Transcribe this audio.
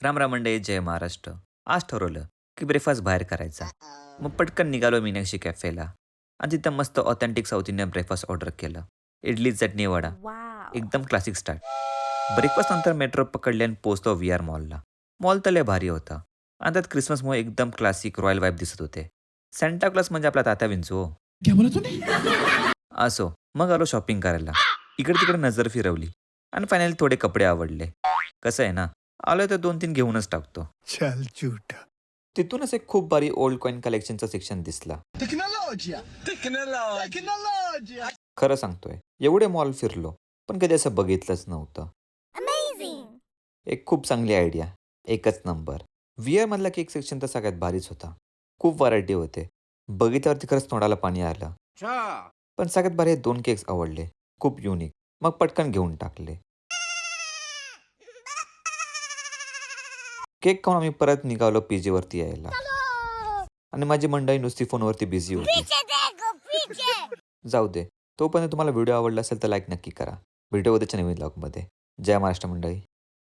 राम राम मंडळी, जय महाराष्ट्र. आज ठरवलं की ब्रेकफास्ट बाहेर करायचा. मग पटकन निघालो मीनाक्षी कॅफेला आणि तिथं मस्त authentic south Indian breakfast order केलं. इडली, चटणी, वडा. Wow. एकदम क्लासिक स्टार्ट. ब्रेकफास्ट नंतर मेट्रो पकडली आणि पोहोचलो व्ही आर मॉलला. मॉल तर लय भारी होता आणि त्यात क्रिसमसमुळे एकदम क्लासिक रॉयल वाईब दिसत होते. सेंटा क्लॉस म्हणजे आपला तात्या विंचू हो. क्या बोला तूने? असो, मग आलो शॉपिंग करायला. इकडे-तिकडे नजर फिरवली आणि फायनली थोडे कपडे आवडले. कसं आहे ना, आलोय तर 2-3 घेऊनच टाकतो. चल झूठा. तिथूनच एक खूप भारी ओल्ड कॉईन कलेक्शनचा सेक्शन दिसला. टेक्नॉलॉजिया टेक्नॉलॉजिया. खरं सांगतोय, एवढे मॉल फिरलो, पण कधी असं बघितलंच नव्हतं. Amazing. एक खूप चांगली आयडिया, एकच नंबर. व्हीआरमधला केक सेक्शन तर सगळ्यात भारीच होता. खूप व्हरायटी होते. बघितल्यावरती खरंच तोंडाला पाणी आलं. पण सगळ्यात भारी हे 2 केक्स आवडले. खूप युनिक. मग पटकन घेऊन टाकले. केक खाऊन आम्ही परत निघालो पीजीवरती यायला आणि माझी मंडळी नुसती फोनवरती बिझी होती. Piche देखो, piche. जाऊ दे. तोपर्यंत तुम्हाला व्हिडिओ आवडला असेल तर लाईक नक्की करा. भेटू उद्याच्या नवीन ब्लॉगमध्ये. जय महाराष्ट्र मंडळी.